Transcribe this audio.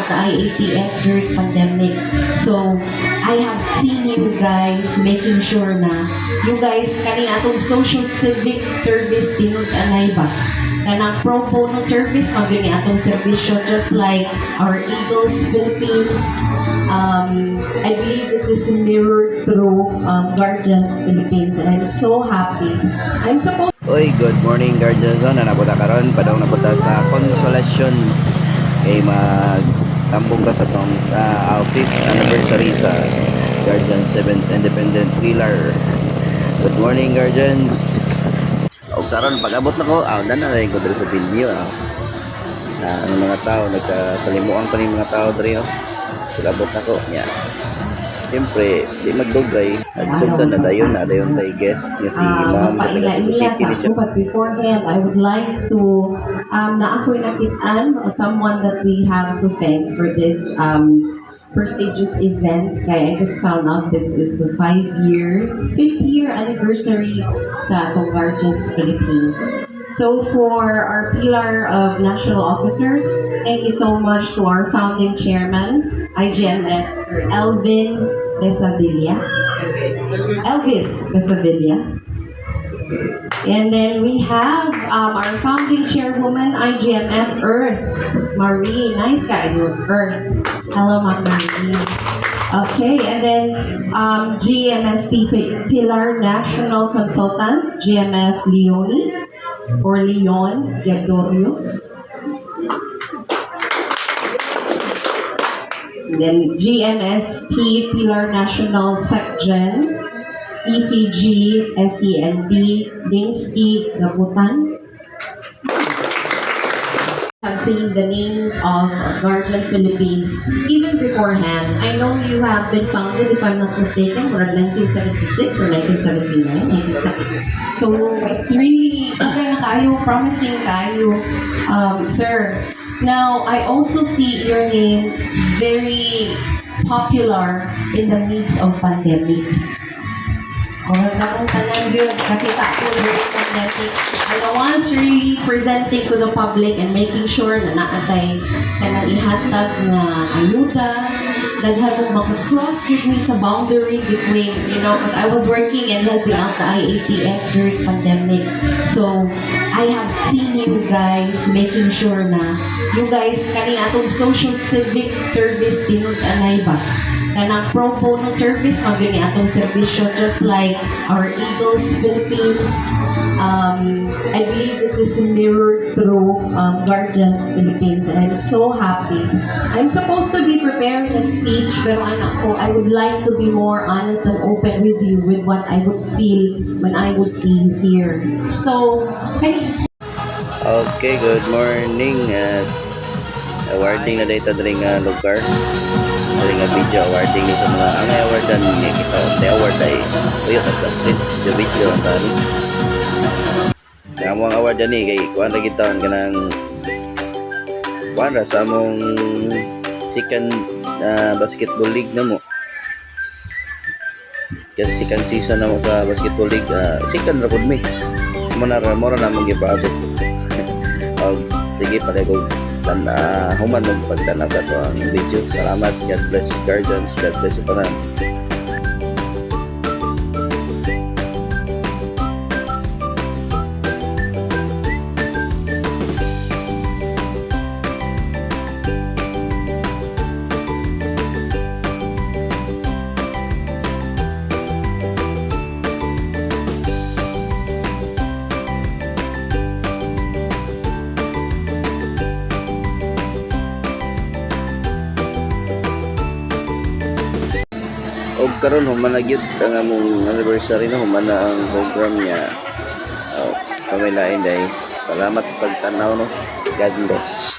out the IATF during pandemic. So, I have seen you guys making sure na you guys kani atong social civic service tinud-anay ba? Kanang pro bono service magani atong servisyo just like our Eagles Philippines. I believe this is mirrored through Guardians Philippines, and I'm so happy. I'm supposed. Oy, good morning Guardians Zone. Napunta karon padong napunta sa Consolation kay magtambong ka sa tong 5th anniversary sa Guardians 7th Independent Pillar. Good morning Guardians. O karon pag-abot na ko, na rin ko dito sa video. Ang mga tao nagkasalimuan pa ning mga tao diri. Pag-abot na ko niya. Siyempre, di magdugay. Nagsugdan na dayon kay guest niya si Ma'am sa taga Cebu City ni siya. But beforehand, I would like to na ako'y nakitaan someone that we have to thank for this prestigious event. Kaya I just found out this is the 5th year anniversary sa atong Guardians Philippines. So for our pillar of national officers, thank you so much to our founding chairman, IGMF, Sir Elvis Besadilla. And then we have our founding chairwoman, IGMF Earth, Marie. Nice guy, Earth. Hello, Ma'am Marie. Okay, and then GMST Pillar National Consultant, GMF Leone or Leon Gadorio. Then GMST Pillar National Secgen, ECG SEND Dingsky Gabutan. Have seen the name of Guardian Philippines even beforehand. I know you have been founded, if I'm not mistaken, around 1976 or 1979. So it's really promising kayo, sir. Now, I also see your name very popular in the midst of pandemic. Nakita ko during pandemic. And the ones really presenting to the public and making sure na naatay kanang ihatag na ayuda, daghan mo maka-cross with me sa boundary between, because I was working and helping out the IATF during pandemic. So, I have seen you guys making sure na you guys kani atong social civic service tinud-anay ba? Kanang pro bono service magani atong servisyo just like our Eagles Philippines. I believe this is mirrored through Guardians Philippines, and I'm so happy. I'm supposed to be preparing a speech, pero I would like to be more honest and open with you with what I would feel when I would see you here. So, Okay, good morning. Awarding na data diri nga lugar. Diri nga video awarding ni sa mga ang awardan ni kita. The award ay uyo sa the video ang tani. Ang mga award ni kay kuan ra kita kanang kuan ra sa among second basketball league namo. Kasi second season na mo sa basketball league, second ra pud mi. Muna ra na mong gipaabot. Sige pala ko human ng pagtanaw sa ito ang video. Salamat. God bless Guardians. God bless ito na. Og karon human na gyud ang among anniversary na human na ang program niya. Kamay lain day. Salamat pagtanaw no. God bless.